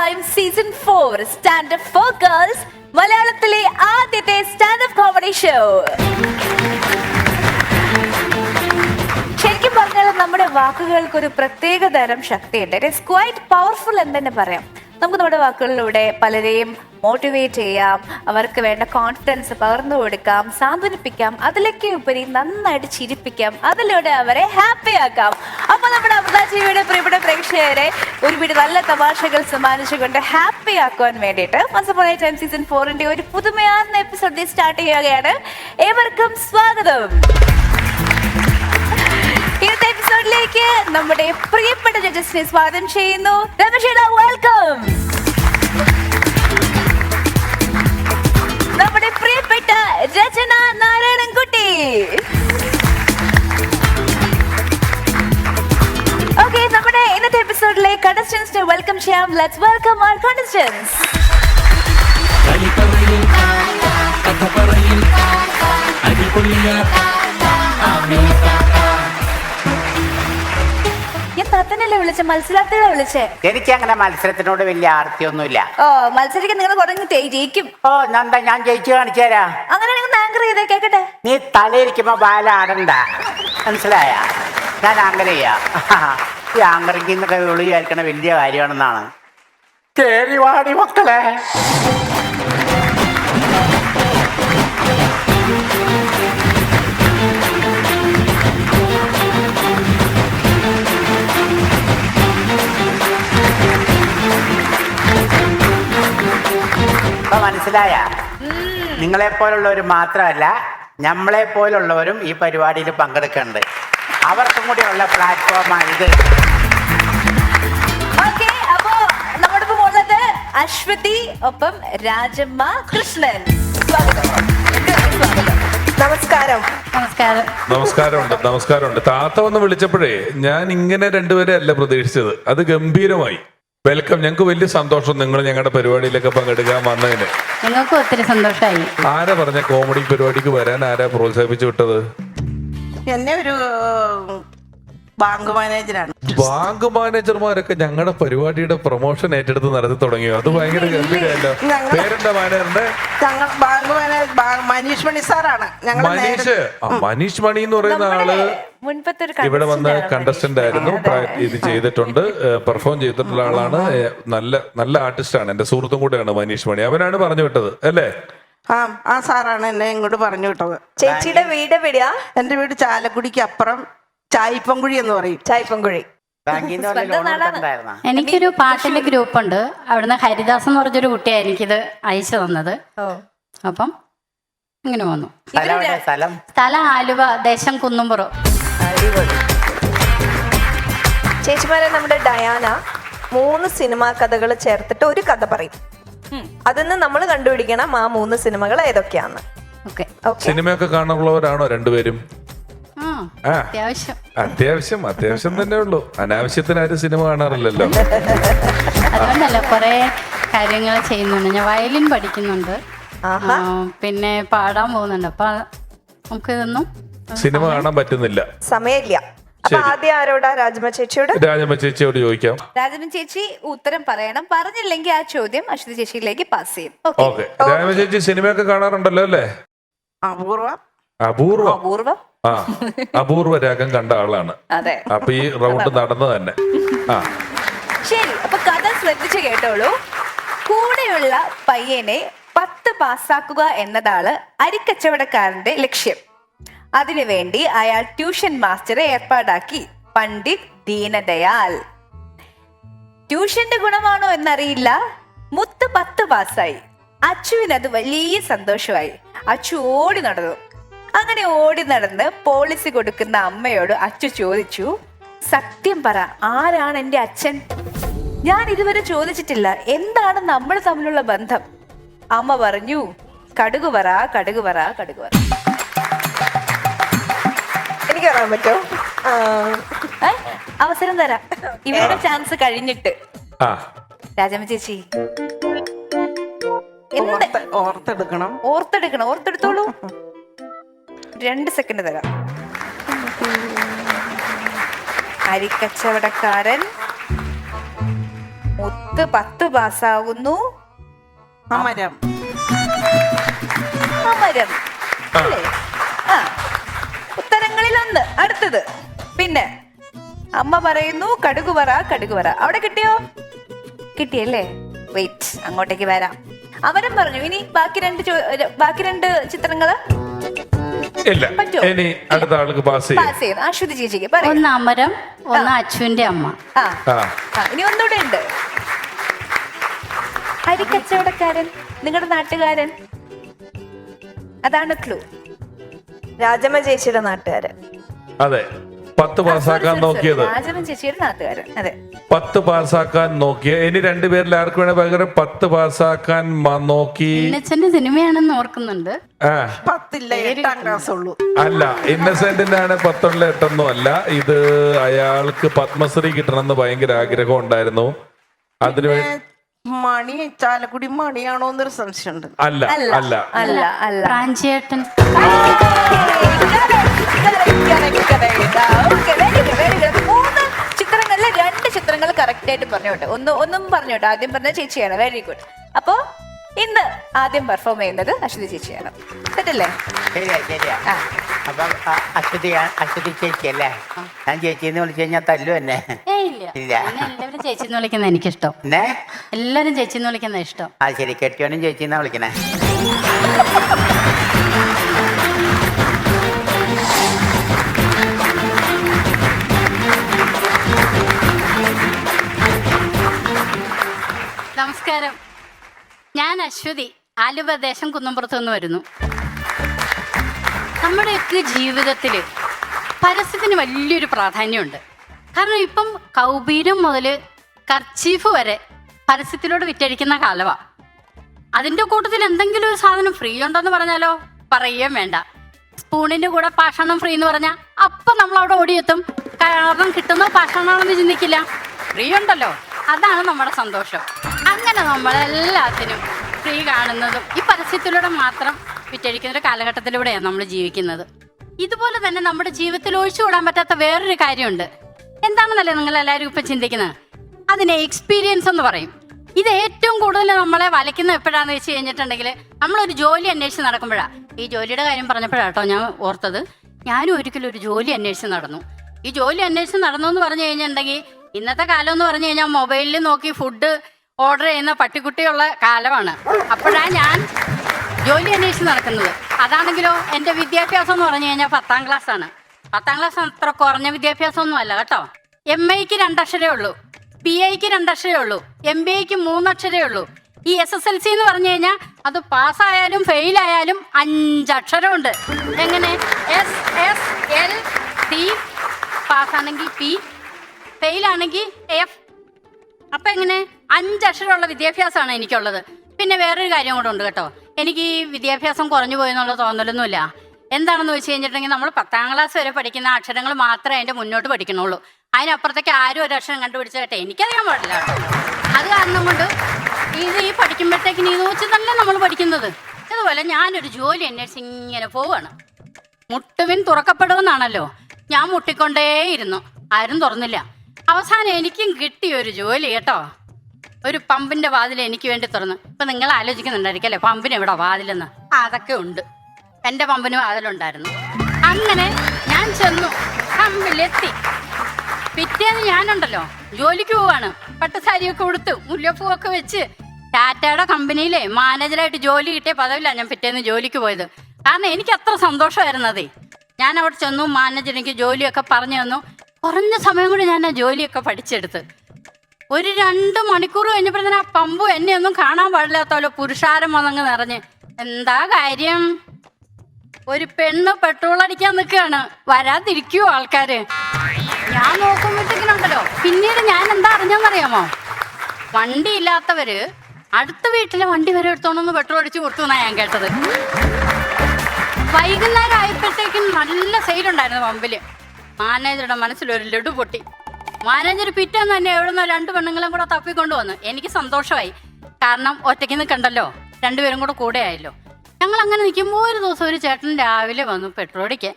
Time season 4 standup for girls മലയാളത്തിലെ ആദ്യത്തെ standup comedy show. ശരിക്കും പറഞ്ഞാൽ നമ്മുടെ വാക്കുകൾക്ക് ഒരു പ്രത്യേക തരം ശക്തിയുണ്ട്. ഇറ്റ് ഈസ് ക്വൈറ്റ് പവർഫുൾ എന്ന് തന്നെ പറയാം. നമുക്ക് നമ്മുടെ വാക്കുകളിലൂടെ പലരെയും മോട്ടിവേറ്റ് ചെയ്യാം, അവർക്ക് വേണ്ട കോൺഫിഡൻസ് പകർന്നു കൊടുക്കാം, സാന്ത്വനിപ്പിക്കാം, അതിലേക്ക് ഉപരി നന്നായിട്ട് ചിരിപ്പിക്കാം, അതിലൂടെ അവരെ ഹാപ്പി ആക്കാം. അപ്പൊ നമ്മുടെ അമൃത ടിവിയുടെ പ്രിയപ്പെട്ട പ്രേക്ഷകരെ ഒരുപിടി നല്ല തമാശകൾ സമ്മാനിച്ചുകൊണ്ട് ഹാപ്പി ആക്കുവാൻ വേണ്ടിയിട്ട് once upon a time season 4 ഒരു പുതുമയാർന്ന എപ്പിസോഡ് സ്റ്റാർട്ട് ചെയ്യുകയാണ്. ഏവർക്കും സ്വാഗതം. ഇന്നത്തെ എപ്പിസോഡിലേക്ക് നമ്മുടെ പ്രിയപ്പെട്ട ജഡ്ജസിനെ സ്വാഗതം ചെയ്യുന്നു. രമേശേട്ടാ, വെൽക്കം. നമ്മുടെ പ്രിയപ്പെട്ട രചന നാരായണൻകുട്ടി. ഓക്കെ, നമ്മുടെ ഇന്നത്തെ എപ്പിസോഡിലെ കണ്ടസ്റ്റൻസിനെ വെൽക്കം ചെയ്യാം. Let's welcome our contestants. ഞാൻ തത്തനല്ലേ വിളിച്ച, മത്സരാർത്ഥികളെ വിളിച്ചേ. എനിക്ക് അങ്ങനെ മത്സരത്തിനോട് വലിയ ആർത്തിയൊന്നുമില്ല. ഓ, മത്സരിക്കാൻ നിങ്ങൾ കുറഞ്ഞ് ജയിക്കും. ഓ, നന്ദ, ഞാൻ ജയിച്ചു കാണിച്ചു തരാം. അങ്ങനെ നിങ്ങൾ ആങ്കർ ചെയ്തേ കേക്കട്ടെ. നീ തലയിരിക്കുമ്പോ ബാലാടണ്ട, മനസ്സിലായ? ഞാൻ ആങ്കർ ചെയ്യാം. ഈ ആങ്കറിക്ക് എന്നൊക്കെ വിളിയായിരിക്കണ വലിയ കാര്യമാണെന്നാണ്. കേറി വാടി മക്കളെ. ഇപ്പൊ മനസ്സിലായ? നിങ്ങളെപ്പോലുള്ളവർ മാത്രമല്ല, നമ്മളെ പോലുള്ളവരും ഈ പരിപാടിയിൽ പങ്കെടുക്കുന്നുണ്ട്. അവർക്കും കൂടി ഉള്ള പ്ലാറ്റ്ഫോമാണ് ഇത്. ഓക്കേ, അപ്പോ നമ്മോടൊപ്പം ഉള്ളത് അശ്വതി, ഒപ്പം രാജമ്മ കൃഷ്ണൻ. നമസ്കാരം. നമസ്കാരമുണ്ട്. താത്ത ഒന്ന് വിളിച്ചപ്പോഴേ ഞാൻ ഇങ്ങനെ രണ്ടുപേരെ അല്ല പ്രതീക്ഷിച്ചത്. അത് ഗംഭീരമായി. വെൽക്കം. ഞങ്ങൾക്ക് വലിയ സന്തോഷം നിങ്ങൾ ഞങ്ങളുടെ പരിപാടിയിലൊക്കെ പങ്കെടുക്കാൻ വന്നതിന്. ഞങ്ങൾക്ക് ഒത്തിരി സന്തോഷമായി. ആരാ പറഞ്ഞ കോമഡി പരിപാടിക്ക് വരാൻ? ആരാ പ്രോത്സാഹിപ്പിച്ചു വിട്ടത്? എന്നെ ഒരു ബാങ്ക് മാനേജറാണ്. ബാങ്ക് മാനേജർമാരൊക്കെ ഞങ്ങളുടെ പരിപാടിയുടെ പ്രൊമോഷൻ ഏറ്റെടുത്ത് നടത്തി തുടങ്ങിയോ? അത് ഭയങ്കര ഗംഭീരമല്ലോ. പേരെന്താ മാനേജറിന്റെ? ബാങ്ക് മാനേജർ മനീഷ് മണി സാറാണ്. മനീഷ് മണി എന്ന് പറയുന്ന ആള് ഇവിടെ വന്ന കണ്ടസ്റ്റന്റ് ആയിരുന്നു. ഇത് ചെയ്തിട്ടുണ്ട്, പെർഫോം ചെയ്തിട്ടുള്ള ആളാണ്. നല്ല ആർട്ടിസ്റ്റാണ്. എന്റെ സുഹൃത്തും കൂടെയാണ് മനീഷ് മണി. അവനാണ് പറഞ്ഞു വിട്ടത് അല്ലേ? ആ സാറാണ് എന്നെ ഇങ്ങോട്ട് പറഞ്ഞു വിട്ടത്. ചേച്ചിയുടെ വീട് എവിടെയാ? എന്റെ വീട് ചാലക്കുടിക്ക് അപ്പുറം ചായിപ്പൻകുഴി എന്ന് പറയും. ചായിപ്പൻകുഴി. എനിക്കൊരു പാട്ടിന്റെ ഗ്രൂപ്പ് ഉണ്ട്. അവിടുന്ന് ഹരിദാസ് എന്ന് പറഞ്ഞൊരു കുട്ടിയാണ് എനിക്കിത് അയച്ചു തന്നത്. അപ്പം ഇങ്ങനെ വന്നു. സ്ഥലം ആലുവ, ദേശം കുന്നുംപുറം. ചേച്ചിമാരെ, നമ്മുടെ ഡയാന 3 സിനിമാ കഥകൾ ചേർത്തിട്ട് ഒരു കഥ പറയും. അതിന്ന് നമ്മൾ കണ്ടുപിടിക്കണം ആ 3 സിനിമകൾ ഏതൊക്കെയാന്ന്. സിനിമയൊക്കെ കാണാനുള്ളവരാണോ രണ്ടുപേരും? അത്യാവശ്യം തന്നെ ഉള്ളൂ. അനാവശ്യത്തിനാരും സിനിമ കാണാറില്ലല്ലോ. അതുകൊണ്ടല്ല, കുറെ കാര്യങ്ങൾ ചെയ്യുന്നുണ്ട്. ഞാൻ വയലിൻ പഠിക്കുന്നുണ്ട്, പിന്നെ പാടാൻ പോകുന്നുണ്ട്. അപ്പൊ നമുക്ക് ഇതൊന്നും സിനിമ കാണാൻ പറ്റുന്നില്ല, സമയമില്ല. അപ്പൊ ആദ്യം ആരോടാ? രാജമ്മ ചേച്ചിയോട് ചോദിക്കാം. രാജമ്മ ചേച്ചി ഉത്തരം പറയണം. പറഞ്ഞില്ലെങ്കിൽ ആ ചോദ്യം അശ്വതി ചേച്ചിയിലേക്ക് പാസ് ചെയ്യും. ഓക്കെ. രാജമ്മ ചേച്ചി സിനിമയൊക്കെ കാണാറുണ്ടല്ലോ അല്ലേ? അപൂർവം. അപൂർവ രാഗം കണ്ട ആളാണ്. അതെ. അപ്പൊ ഈ റൗണ്ട് നടന്നു തന്നെ. ശരി, അപ്പൊ കഥ ശ്രദ്ധിച്ചു കേട്ടോളൂ. കൂടെയുള്ള പയ്യനെ 10 പാസ്സാക്കുക എന്നതാണ് അരിക്കച്ചവടക്കാരന്റെ ലക്ഷ്യം. അതിനുവേണ്ടി അയാൾ ട്യൂഷൻ മാസ്റ്ററെ ഏർപ്പാടാക്കി, പണ്ഡിറ്റ് ദീനദയാൽ. ട്യൂഷന്റെ ഗുണമാണോ എന്നറിയില്ല, മുത്ത് 10 പാസ്സായി. അച്ചുവിനത് വലിയ സന്തോഷമായി. അച്ചു ഓടി നടന്നു. അങ്ങനെ ഓടി നടന്ന് പോളിസി കൊടുക്കുന്ന അമ്മയോട് അച്ചു ചോദിച്ചു, സത്യം പറ, ആരാണ് എന്റെ അച്ഛൻ? ഞാൻ ഇതുവരെ ചോദിച്ചിട്ടില്ല, എന്താണ് നമ്മൾ തമ്മിലുള്ള ബന്ധം? അമ്മ പറഞ്ഞു, കടുക് പറ. എനിക്ക് പറയാൻ പറ്റോ? അവസരം തരാം, ഇവരുടെ ചാൻസ് കഴിഞ്ഞിട്ട്. രാജമ്മ ചേച്ചി ഓർത്തെടുത്തോളൂ. 2 സെക്കൻഡ് തരാം. അരിക്കച്ചവടക്കാരൻ മുത്ത് 10 പാസ്സാകുന്നു. അമരം. അമരം അല്ലേ? ആ, ഉത്തരങ്ങളിൽ 1. അടുത്തത് പിന്നെ അമ്മ പറയുന്നു കടുകുവറ. അവിടെ കിട്ടിയോ? കിട്ടിയല്ലേ? വെയിറ്റ്, അങ്ങോട്ടേക്ക് വരാം. അമരം പറഞ്ഞു. ഇനി ബാക്കി രണ്ട് ചിത്രങ്ങള് ഇല്ല. പറ്റുമോ? ഇനി അടുത്ത ആൾക്ക് പാസ് ചെയ്യും. പാസ് ചെയ്യുന്നു. അശ്വതി ചേച്ചിക്ക് പറയൂ. ഒന്ന് അമരം, ഒന്ന് അച്ചുവിന്റെ അമ്മ. ആ, ഇനി ഒന്നുകൂടെ ഉണ്ട്. അരിക്കച്ചവടക്കാരൻ, നിങ്ങളുടെ നാട്ടുകാരൻ. അതാണ് ക്ലൂ. രാജമ്മ ചേച്ചിയുടെ നാട്ടുകാര്. അതെ, 10 പാസ്സാക്കാൻ നോക്കിയത്. രാജമ്മ ചേച്ചിയുടെ നാട്ടുകാരൻ. അതെ, 10 പാസ്സാക്കാൻ നോക്കിയ. ഇനി രണ്ടുപേരിൽ ആർക്ക് വേണേ പകരം 10 പാസ്സാക്കാൻ നോക്കി. ഇന്നച്ചന്റെ സിനിമയാണെന്ന് ഓർക്കുന്നുണ്ട്. 10 8ാം ക്ലാസ് ഉള്ളൂ. അല്ല, ഇന്നസെന്റിന്റെ ആണ് 10 8 അല്ല. ഇത് അയാൾക്ക് പത്മശ്രീ കിട്ടണമെന്ന് ഭയങ്കര ആഗ്രഹം ഉണ്ടായിരുന്നു. അതിനുവേണ്ടി മണി, ചാലക്കുടി മണിയാണോ എന്നൊരു സംശയമുണ്ട്. അല്ല അല്ല അല്ല അല്ല. പ്രാഞ്ചേട്ടൻ. മൂന്ന് ചിത്രങ്ങളിലെ 2 ചിത്രങ്ങൾ കറക്റ്റ് ആയിട്ട് പറഞ്ഞോട്ടെ. ഒന്നും പറഞ്ഞോട്ടെ. ആദ്യം പറഞ്ഞ ചേച്ചിയാണ്. Very good. അപ്പോ ഇന്ന് ആദ്യം പെർഫോം ചെയ്യുന്നത് അശ്വതി ചേച്ചിയാണ്. സെറ്റല്ലേ? ശരിയാ. അപ്പം അശ്വതി ചേച്ചി അല്ലേ? ഞാൻ ചേച്ചിന്ന് വിളിച്ചു കഴിഞ്ഞാൽ തല്ലു എന്നെ. ഇല്ല. എല്ലാവരും ചേച്ചിന്ന് വിളിക്കുന്ന എനിക്കിഷ്ടം. എല്ലാരും ചേച്ചിന്ന് വിളിക്കുന്ന ഇഷ്ടം. ആ ശരി, കെട്ടിയോനും ചേച്ചിന്നാ വിളിക്കണേ. നമസ്കാരം, ഞാൻ അശ്വതി, ആലുവ ദേശം കുന്നംപുറത്ത് നിന്ന് വരുന്നു. നമ്മുടെയൊക്കെ ജീവിതത്തിൽ പരസ്യത്തിന് വലിയൊരു പ്രാധാന്യമുണ്ട്. കാരണം ഇപ്പം കൗബീരം മുതൽ കർച്ചീഫ് വരെ പരസ്യത്തിലൂടെ വിറ്റഴിക്കുന്ന കാലമാണ്. അതിൻ്റെ കൂട്ടത്തിൽ എന്തെങ്കിലും ഒരു സാധനം ഫ്രീ ഉണ്ടോയെന്ന് പറഞ്ഞാലോ പറയുകയും വേണ്ട. സ്പൂണിൻ്റെ കൂടെ പാഷാണം ഫ്രീ എന്ന് പറഞ്ഞാൽ അപ്പം നമ്മളവിടെ ഓടിയെത്തും. കാരണം കിട്ടുന്ന പാഷാണാണെന്ന് ചിന്തിക്കില്ല, ഫ്രീ ഉണ്ടല്ലോ, അതാണ് നമ്മുടെ സന്തോഷം. അങ്ങനെ നമ്മളെല്ലാത്തിനും ഫ്രീ കാണുന്നതും ഈ പരസ്യത്തിലൂടെ മാത്രം വിറ്റഴിക്കുന്ന ഒരു കാലഘട്ടത്തിലൂടെയാണ് നമ്മൾ ജീവിക്കുന്നത്. ഇതുപോലെ തന്നെ നമ്മുടെ ജീവിതത്തിൽ ഒഴിച്ചുകൂടാൻ പറ്റാത്ത വേറൊരു കാര്യമുണ്ട്. എന്താണെന്നല്ലേ നിങ്ങളെല്ലാവരും ഇപ്പം ചിന്തിക്കുന്നത്? അതിനെ എക്സ്പീരിയൻസ് എന്ന് പറയും. ഇത് ഏറ്റവും കൂടുതൽ നമ്മളെ വലയ്ക്കുന്ന എപ്പോഴാന്ന് വെച്ച് കഴിഞ്ഞിട്ടുണ്ടെങ്കിൽ നമ്മളൊരു ജോലി അന്വേഷിച്ച് നടക്കുമ്പോഴാണ്. ഈ ജോലിയുടെ കാര്യം പറഞ്ഞപ്പോഴാട്ടോ ഞാൻ ഓർത്തത്. ഞാനും ഒരിക്കലും ഒരു ജോലി അന്വേഷിച്ച് നടന്നു. ഈ ജോലി അന്വേഷിച്ച് നടന്നു എന്ന് പറഞ്ഞു കഴിഞ്ഞിട്ടുണ്ടെങ്കിൽ ഇന്നത്തെ കാലം എന്ന് പറഞ്ഞു കഴിഞ്ഞാൽ മൊബൈലിൽ നോക്കി ഫുഡ് ഓർഡർ ചെയ്യുന്ന പട്ടിക്കുട്ടിയുള്ള കാലമാണ്. അപ്പോഴാണ് ഞാൻ ജോലി അന്വേഷിച്ച് നടക്കുന്നത്. അതാണെങ്കിലോ എൻ്റെ വിദ്യാഭ്യാസം എന്ന് പറഞ്ഞു കഴിഞ്ഞാൽ 10ാം ക്ലാസ് ആണ്. 10ാം ക്ലാസ് അത്ര കുറഞ്ഞ വിദ്യാഭ്യാസമൊന്നും അല്ല കേട്ടോ. MIക്ക് 2 അക്ഷരേ ഉള്ളൂ, PIക്ക് 2 അക്ഷരേ ഉള്ളൂ, MBAക്ക് 3 അക്ഷരേ ഉള്ളൂ. ഈ SSLC എന്ന് പറഞ്ഞു കഴിഞ്ഞാൽ അത് പാസ്സായാലും ഫെയിലായാലും 5 അക്ഷരമുണ്ട്. എങ്ങനെ? SSLC പാസ്സാണെങ്കിൽ P, ഫെയിലാണെങ്കിൽ F. അപ്പം എങ്ങനെ? 5 അക്ഷരമുള്ള വിദ്യാഭ്യാസമാണ് എനിക്കുള്ളത്. പിന്നെ വേറൊരു കാര്യം കൂടെ ഉണ്ട് കേട്ടോ. എനിക്ക് ഈ വിദ്യാഭ്യാസം കുറഞ്ഞു പോയെന്നുള്ള തോന്നലൊന്നുമില്ല. എന്താണെന്ന് വെച്ച് കഴിഞ്ഞിട്ടുണ്ടെങ്കിൽ നമ്മൾ 10ാം ക്ലാസ് വരെ പഠിക്കുന്ന അക്ഷരങ്ങൾ മാത്രമേ അതിൻ്റെ മുന്നോട്ട് പഠിക്കണുള്ളൂ. അതിനപ്പുറത്തേക്ക് ആരും ഒരു അക്ഷരം കണ്ടുപിടിച്ച കേട്ടെ എനിക്കറിയാൻ പാടില്ല കേട്ടോ. അത് കാരണം കൊണ്ട് ഈ പഠിക്കുമ്പോഴത്തേക്കിന് ഇത് വെച്ച് തന്നെ നമ്മൾ പഠിക്കുന്നത്. അതുപോലെ ഞാനൊരു ജോലി അന്വേഷിച്ച് ഇങ്ങനെ പോവുകയാണ്. മുട്ടുവിൻ തുറക്കപ്പെടുമെന്നാണല്ലോ. ഞാൻ മുട്ടിക്കൊണ്ടേയിരുന്നു, ആരും തുറന്നില്ല. അവസാനം എനിക്കും കിട്ടിയൊരു ജോലി കേട്ടോ. ഒരു പമ്പിൻ്റെ വാതിൽ എനിക്ക് വേണ്ടി തുറന്നു. ഇപ്പം നിങ്ങൾ ആലോചിക്കുന്നുണ്ടായിരിക്കും അല്ലേ, പമ്പിന് എവിടെ വാതിലെന്ന്? അതൊക്കെ ഉണ്ട്, എൻ്റെ പമ്പിന് വാതിലുണ്ടായിരുന്നു. അങ്ങനെ ഞാൻ ചെന്നു, പമ്പിലെത്തി. പിറ്റേന്ന് ഞാനുണ്ടല്ലോ ജോലിക്ക് പോവാണ്. പട്ടുസാരിയൊക്കെ കൊടുത്ത് മുല്ലപ്പൂവൊക്കെ വെച്ച് ടാറ്റയുടെ കമ്പനിയിലെ മാനേജറായിട്ട് ജോലി കിട്ടിയ പദവിയിലാണ് ഞാൻ പിറ്റേന്ന് ജോലിക്ക് പോയത്. കാരണം എനിക്ക് അത്ര സന്തോഷമായിരുന്നതേ. ഞാൻ അവിടെ ചെന്നു, മാനേജർ എനിക്ക് ജോലിയൊക്കെ പറഞ്ഞു തന്നു. കുറഞ്ഞ സമയം കൊണ്ട് ഞാൻ ആ ജോലിയൊക്കെ പഠിച്ചെടുത്ത്. ഒരു 2 മണിക്കൂർ കഴിഞ്ഞപ്പോഴത്തേന് ആ പമ്പ് എന്നെ ഒന്നും കാണാൻ പാടില്ലാത്തല്ലോ, പുരുഷാരം വന്നങ്ങ് നിറഞ്ഞ്. എന്താ കാര്യം? ഒരു പെണ്ണ് പെട്രോൾ അടിക്കാൻ നിൽക്കുകയാണ്, വരാതിരിക്കുവോ ആൾക്കാര്? ഞാൻ നോക്കുമ്പോഴത്തേക്കിനുണ്ടല്ലോ, പിന്നീട് ഞാൻ എന്താ അറിഞ്ഞെന്നറിയാമോ? വണ്ടി ഇല്ലാത്തവര് അടുത്ത വീട്ടിലെ വണ്ടി വരെ എടുത്തോണ്ടൊന്ന് പെട്രോൾ അടിച്ച് കൊടുത്തു എന്നാണ് ഞാൻ കേട്ടത്. വൈകുന്നേരം ആയപ്പോഴത്തേക്കും നല്ല സെയിലുണ്ടായിരുന്നു പമ്പില്. മാനേജറുടെ മനസ്സിലൊരു ലഡു പൊട്ടി. മാനേജർ പിറ്റേന്ന് തന്നെ എവിടുന്നോ 2 പെണ്ണുങ്ങളും കൂടെ തപ്പിക്കൊണ്ട് വന്നു. എനിക്ക് സന്തോഷമായി, കാരണം ഒറ്റയ്ക്ക് നിൽക്കണ്ടല്ലോ, 2 പേരും കൂടെ ആയല്ലോ. ഞങ്ങൾ അങ്ങനെ നിൽക്കുമ്പോൾ ഒരു ദിവസം ഒരു ചേട്ടൻ രാവിലെ വന്നു പെട്രോൾ അടിക്കാൻ.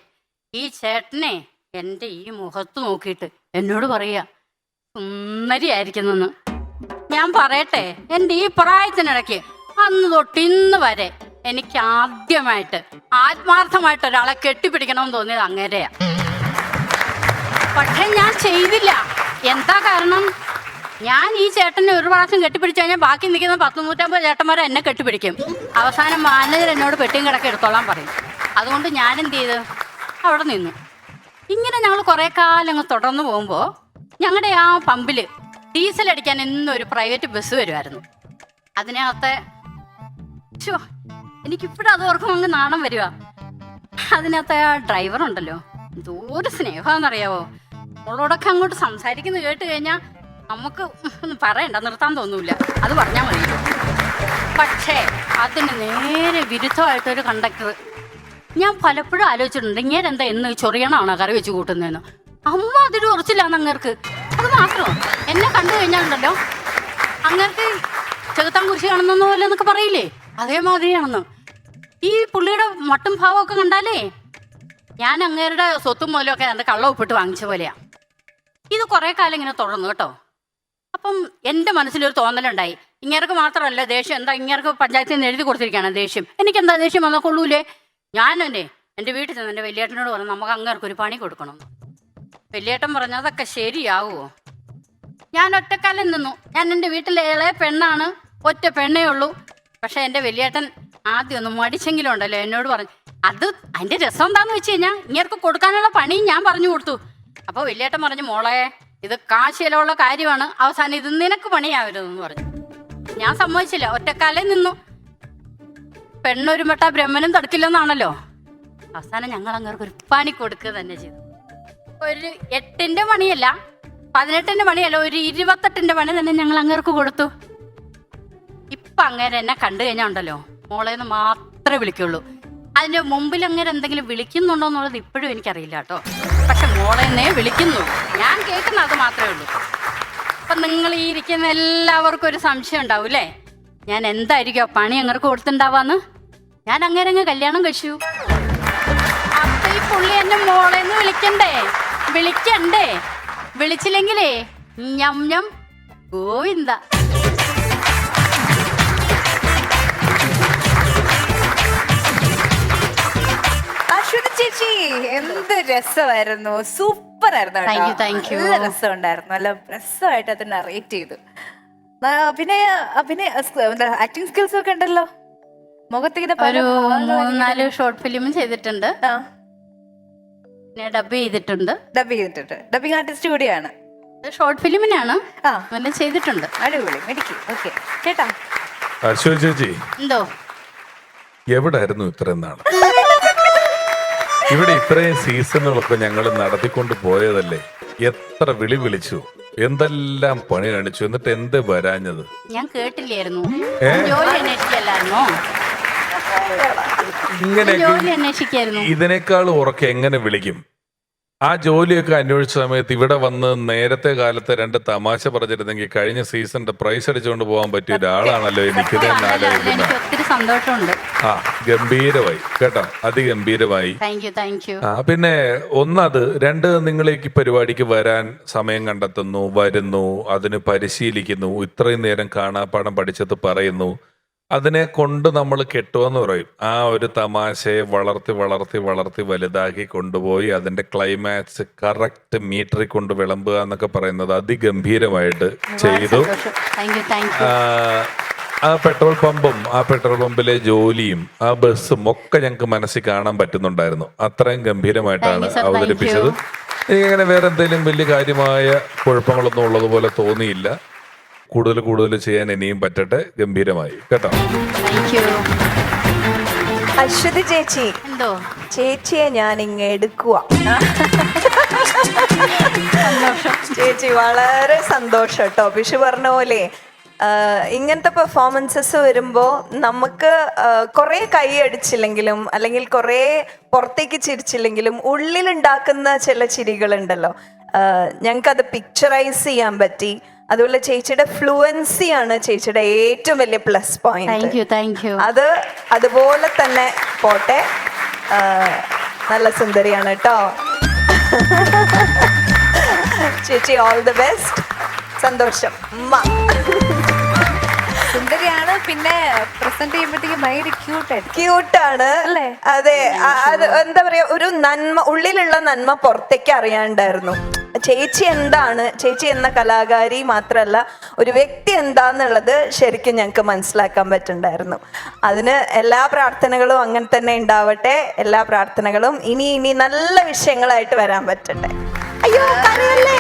ഈ ചേട്ടനെ എൻ്റെ ഈ മുഖത്ത് നോക്കിയിട്ട് എന്നോട് പറയുക, സുന്ദരിയായിരിക്കുന്നെന്ന്. ഞാൻ പറയട്ടെ, എൻ്റെ ഈ പ്രായത്തിനിടയ്ക്ക് അന്ന് തൊട്ട് ഇന്ന് വരെ എനിക്ക് ആദ്യമായിട്ട് ആത്മാർത്ഥമായിട്ട് ഒരാളെ കെട്ടിപ്പിടിക്കണമെന്ന് തോന്നിയത് അങ്ങേരെയാ. പക്ഷെ ഞാൻ ചെയ്തില്ല. എന്താ കാരണം? ഞാൻ ഈ ചേട്ടനെ ഒരു പ്രാവശ്യം കെട്ടിപ്പിടിച്ചു കഴിഞ്ഞാൽ ബാക്കി നിൽക്കുന്ന 100-150 ചേട്ടന്മാരെ എന്നെ കെട്ടിപ്പിടിക്കും. അവസാനം മാനേജർ എന്നോട് പെട്ടിയും കിടക്കെ എടുത്തോളാൻ പറയും. അതുകൊണ്ട് ഞാൻ എന്ത് ചെയ്ത് അവിടെ നിന്നു. ഇങ്ങനെ ഞങ്ങൾ കുറേ കാലം അങ്ങ് തുടർന്ന് പോകുമ്പോൾ ഞങ്ങളുടെ ആ പമ്പിൽ ഡീസൽ അടിക്കാൻ എന്നും ഒരു പ്രൈവറ്റ് ബസ് വരുമായിരുന്നു. അതിനകത്തെ എനിക്കിപ്പോഴും അത് ഓർക്കുമ്പോൾ അങ്ങ് നാണം വരിക. അതിനകത്തെ ആ ഡ്രൈവർ ഉണ്ടല്ലോ, എന്തോരു സ്നേഹമാണെന്നറിയാവോ. അവളോടൊക്കെ അങ്ങോട്ട് സംസാരിക്കുന്നത് കേട്ട് കഴിഞ്ഞാൽ നമുക്ക് ഒന്നും പറയണ്ട, നിർത്താൻ തോന്നൂല, അത് പറഞ്ഞാൽ മതി. പക്ഷേ അതിന് നേരെ വിരുദ്ധമായിട്ടൊരു കണ്ടക്ടർ. ഞാൻ പലപ്പോഴും ആലോചിച്ചിട്ടുണ്ട്, ഇങ്ങേരെന്താ എന്ന് ചൊറിയണാണോ കറി വെച്ച് കൂട്ടുന്നതെന്ന്. അമ്മ അതിൽ ഉറച്ചില്ലാന്ന് അങ്ങേർക്ക്. അത് മാത്രമോ, എന്നെ കണ്ടു കഴിഞ്ഞാലുണ്ടല്ലോ അങ്ങേർക്ക് ചെകുത്താൻ കുരിശ് കാണുന്ന പോലെ എന്നൊക്കെ പറയില്ലേ, അതേമാതിരിയാണെന്ന്. ഈ പുള്ളിയുടെ മട്ടും ഭാവമൊക്കെ കണ്ടാലേ ഞാൻ അങ്ങേരുടെ സ്വത്തും മൂലമൊക്കെ എൻ്റെ കള്ള ഉപ്പിട്ട് വാങ്ങിച്ച പോലെയാ. ഇത് കുറേ കാലം ഇങ്ങനെ തുടർന്നു കേട്ടോ. അപ്പം എൻ്റെ മനസ്സിലൊരു തോന്നലുണ്ടായി, ഇങ്ങേർക്ക് മാത്രമല്ല ദേഷ്യം, എന്താ ഇങ്ങേർക്ക് പഞ്ചായത്തിൽ നിന്ന് എഴുതി കൊടുത്തിരിക്കുകയാണ് ദേഷ്യം. എനിക്കെന്താ ദേഷ്യം വന്നാൽ കൊള്ളൂലേ. ഞാൻ തന്നെ എൻ്റെ വീട്ടിൽ ചെന്ന് എൻ്റെ വലിയേട്ടനോട് പറഞ്ഞു, നമുക്ക് അങ്ങേർക്കൊരു പണി കൊടുക്കണം. വലിയേട്ടൻ പറഞ്ഞു, അതൊക്കെ ശരിയാവുമോ? ഞാൻ ഒറ്റക്കാലം നിന്നു. ഞാൻ എൻ്റെ വീട്ടിലെ ഇളയ പെണ്ണാണ്, ഒറ്റ പെണ്ണേ ഉള്ളൂ. പക്ഷെ എൻ്റെ വലിയേട്ടൻ ആദ്യം ഒന്ന് മടിച്ചെങ്കിലും ഉണ്ടല്ലോ എന്നോട് പറഞ്ഞു. അതിൻ്റെ രസം എന്താണെന്ന് വെച്ച് കഴിഞ്ഞാൽ ഇങ്ങേർക്ക് കൊടുക്കാനുള്ള പണിയും ഞാൻ പറഞ്ഞു കൊടുത്തു. അപ്പോൾ വലിയേട്ടൻ പറഞ്ഞു, മോളെ ഇത് കാശിലുള്ള കാര്യമാണ്, അവസാനം ഇത് നിനക്ക് പണിയാവരുതെന്ന് പറഞ്ഞു. ഞാൻ സമ്മതിച്ചില്ല, ഒറ്റക്കാലം നിന്നു. പെണ്ണൊരുമട്ട ബ്രഹ്മനും തടുക്കില്ലെന്നാണല്ലോ. അവസാനം ഞങ്ങൾ അങ്ങേർക്ക് ഒരു പണി കൊടുക്കുക തന്നെ ചെയ്തു. ഒരു 8ന്റെ പണിയല്ല, 18ന്റെ പണിയല്ല, ഒരു 28ന്റെ പണി തന്നെ ഞങ്ങൾ അങ്ങേർക്ക് കൊടുത്തു. ഇപ്പം അങ്ങേരെ എന്നെ കണ്ടു കഴിഞ്ഞാൽ ഉണ്ടല്ലോ മോളേന്ന് മാത്രമേ വിളിക്കുള്ളൂ. അതിൻ്റെ മുമ്പിൽ അങ്ങേരെ എന്തെങ്കിലും വിളിക്കുന്നുണ്ടോ എന്നുള്ളത് ഇപ്പോഴും എനിക്കറിയില്ല കേട്ടോ. പക്ഷെ മോളേന്നേ വിളിക്കുന്നു, ഞാൻ കേൾക്കുന്ന അത് മാത്രമേ ഉള്ളൂ. അപ്പം നിങ്ങൾ ഈ ഇരിക്കുന്ന എല്ലാവർക്കും ഒരു സംശയം ഉണ്ടാവും അല്ലേ, ഞാൻ എന്തായിരിക്കും ആ പണി അങ്ങേർക്ക് കൊടുത്തിട്ടുണ്ടാവാന്ന്. ഞാൻ അങ്ങേരങ്ങ് കല്യാണം കഴിച്ചു. അപ്പൊ ഈ പുള്ളി എന്നെ മോളേന്ന് വിളിക്കണ്ടേ? വിളിച്ചില്ലെങ്കിലേ ഞം ഞം ഗോവിന്ദ. അശ്വതി ചേച്ചി എന്ത് രസമായിരുന്നു, സൂപ്പർ ആയിരുന്നു കേട്ടോ. Thank you. നല്ല രസം ഉണ്ടായിരുന്നു, നല്ല രസമായിട്ട് അത് നറേറ്റ് ചെയ്തു. പിന്നെ ആക്ടിങ് സ്കിൽസ് ഒക്കെ ഉണ്ടല്ലോ, മുഖത്തിങ്ങനെ ഒരു 3-4 ഷോർട്ട് ഫിലിമും ചെയ്തിട്ടുണ്ട്, പിന്നെ ഡബ് ചെയ്തിട്ടുണ്ട്. ഡബിങ് ആർട്ടിസ്റ്റ് കൂടിയാണ്. ഷോർട്ട് ഫിലിമിനാണ് ആ. എല്ലാം ചെയ്തിട്ടുണ്ട്. അടിപൊളി, മിടുക്കി. ഓക്കെ ചേട്ടാ. അശ്വതി ചേച്ചി എന്തോ എവിടായിരുന്നു ഇത്രയും നാള്? ഇവിടെ ഇത്രയും സീസണുകളൊക്കെ ഞങ്ങൾ നടത്തിക്കൊണ്ട് പോയതല്ലേ. എത്ര വിളിച്ചു, എന്തെല്ലാം പണി കാണിച്ചു, എന്നിട്ട് എന്ത് വരാഞ്ഞത്? ഞാൻ കേട്ടില്ലായിരുന്നു. ജോലി അന്വേഷിക്കല്ലായിരുന്നോ? ഇങ്ങനെയൊക്കെ ജോലി അന്വേഷിക്കായിരുന്നു. ഇതിനേക്കാൾ ഉറക്കെ എങ്ങനെ വിളിക്കും? ആ ജോലിയൊക്കെ അന്വേഷിച്ച സമയത്ത് ഇവിടെ വന്ന് നേരത്തെ കാലത്ത് 2 തമാശ പറഞ്ഞിരുന്നെങ്കിൽ കഴിഞ്ഞ സീസണിന്റെ പ്രൈസ് അടിച്ചുകൊണ്ട് പോകാൻ പറ്റിയ ഒരാളാണല്ലോ എനിക്ക് ഒത്തിരി സന്തോഷമുണ്ട്. ആ ഗംഭീരമായി കേട്ടോ, അതിഗംഭീരമായി. Thank you. പിന്നെ ഒന്നത് 2 നിങ്ങളേക്ക് പരിപാടിക്ക് വരാൻ സമയം കണ്ടെത്തുന്നു, വരുന്നു, അതിന് പരിശീലിക്കുന്നു, ഇത്രയും നേരം കാണാപ്പാഠം പഠിച്ചത് പറയുന്നു, അതിനെ കൊണ്ട് നമ്മൾ കെട്ടുമെന്ന് പറയും. ആ ഒരു തമാശയെ വളർത്തി വലുതാക്കി കൊണ്ടുപോയി അതിന്റെ ക്ലൈമാക്സ് കറക്റ്റ് മീറ്ററിൽ കൊണ്ട് വിളമ്പുക എന്നൊക്കെ പറയുന്നത് അതിഗംഭീരമായിട്ട് ചെയ്തു. ആ പെട്രോൾ പമ്പിലെ ജോലിയും ആ ബസ്സും ഒക്കെ ഞങ്ങൾക്ക് മനസ്സിൽ കാണാൻ പറ്റുന്നുണ്ടായിരുന്നു. അത്രയും ഗംഭീരമായിട്ടാണ് അവതരിപ്പിച്ചത്. എനിക്കങ്ങനെ വേറെ എന്തെങ്കിലും വലിയ കാര്യമായ കുഴപ്പങ്ങളൊന്നും ഉള്ളതുപോലെ തോന്നിയില്ല. കൂടുതൽ ചെയ്യാൻ ഇനിയും പറ്റട്ടെ. ഗംഭീരമായി കേട്ടോ. അശ്വതി ചേച്ചി, എന്തോ ചേച്ചിയെ ഞാൻ ഇങ്ങ് എടുക്കുക. ചേച്ചി വളരെ സന്തോഷം കേട്ടോ. പിഷു പറഞ്ഞ പോലെ ഇങ്ങനത്തെ പെർഫോമൻസസ് വരുമ്പോൾ നമുക്ക് കുറേ കൈയടിച്ചില്ലെങ്കിലും അല്ലെങ്കിൽ കുറേ പുറത്തേക്ക് ചിരിച്ചില്ലെങ്കിലും ഉള്ളിലുണ്ടാക്കുന്ന ചില ചിരികളുണ്ടല്ലോ, ഞങ്ങൾക്കത് പിക്ചറൈസ് ചെയ്യാൻ പറ്റി. അതുപോലെ ചേച്ചിയുടെ ഫ്ലുവൻസി ആണ് ചേച്ചിയുടെ ഏറ്റവും വലിയ പ്ലസ് പോയിന്റ്. Thank you. അത് അതുപോലെ തന്നെ പോട്ടെ. നല്ല സുന്ദരിയാണ് കേട്ടോ ചേച്ചി. All the best. സന്തോഷം. ഉമ്മ. സുന്ദരിയാണ്, പിന്നെ പ്രസന്റ് ചെയ്യുമ്പോഴത്തേക്കും ഭയങ്കര ക്യൂട്ടായിട്ട്. ക്യൂട്ടാണ് അല്ലേ? അതെ. അത് എന്താ പറയാ, ഒരു നന്മ, ഉള്ളിലുള്ള നന്മ പുറത്തേക്ക് അറിയാണ്ടായിരുന്നു. ചേച്ചി എന്താണ്, ചേച്ചി എന്ന കലാകാരി മാത്രല്ല ഒരു വ്യക്തി എന്താന്നുള്ളത് ശരിക്കും ഞങ്ങൾക്ക് മനസ്സിലാക്കാൻ പറ്റുന്നുണ്ടായിരുന്നു. അതിന് എല്ലാ പ്രാർത്ഥനകളും അങ്ങനെ തന്നെ ഉണ്ടാവട്ടെ. എല്ലാ പ്രാർത്ഥനകളും ഇനി ഇനി നല്ല വിഷയങ്ങളായിട്ട് വരാൻ പറ്റട്ടെ. അയ്യോ കരയല്ലേ?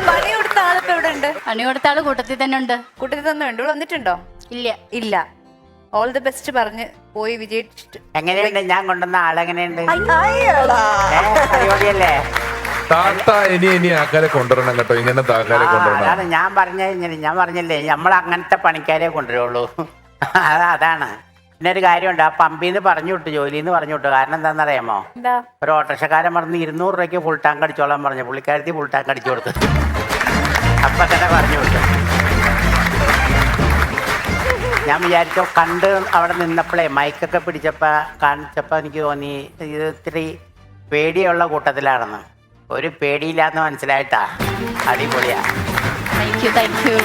പണി കൊടുത്ത ആളിപ്പോ ഇവിടെ ഉണ്ട്. പണി കൊടുത്ത ആള് കൂട്ടത്തിൽ തന്നെ ഉണ്ട്. കൂട്ടത്തിൽ തന്നെ ഉണ്ട്. ഇവിടെ വന്നിട്ടുണ്ടോ? ഇല്ല. ഇല്ല. ഓൾ ദി ബെസ്റ്റ് പറഞ്ഞ് പോയി വിജയിച്ചിട്ട്. എങ്ങനെയുണ്ട് ഞാൻ കൊണ്ടുവന്ന ആളെങ്ങനെയുണ്ട്? അയ്യടാ. അടിപൊളിയല്ലേ? താത്ത ഇനി ആൾക്കാരെ കൊണ്ടുവരണം കേട്ടോ, ഇങ്ങനെ താക്കാരെ കൊണ്ടുവരണം. അതാണ് ഞാൻ പറഞ്ഞില്ലേ, നമ്മൾ അങ്ങനത്തെ പണിക്കാരെ കൊണ്ടുവരുള്ളൂ. അതാണ്. പിന്നെ ഒരു കാര്യമുണ്ട്, ആ പമ്പിന്ന് പറഞ്ഞു വിട്ടു, ജോലിന്ന് പറഞ്ഞു വിട്ടു. കാരണം എന്താണെന്നറിയാമോ? എന്താ? ഒരു ഓട്ടോറിക്ഷക്കാരൻ പറഞ്ഞ് 200 രൂപയ്ക്ക് ഫുൾ ടാങ്ക് അടിച്ചോളാൻ പറഞ്ഞു. പുള്ളിക്കാരത്തി ഫുൾ ടാങ്ക് അടിച്ചു കൊടുത്തു. അപ്പൊ തന്നെ പറഞ്ഞു വിട്ടു. ഞാൻ വിചാരിച്ചോ, കണ്ട് അവിടെ നിന്നപ്പോഴേ മൈക്കൊക്കെ കാണിച്ചപ്പോ എനിക്ക് തോന്നി ഇത് ഇത്തിരി പേടിയുള്ള കൂട്ടത്തിലാണെന്ന്. ഒരു പേടിയില്ലാന്ന് മനസ്സിലായിട്ടാ. അടിപൊളിയാ. Thank you.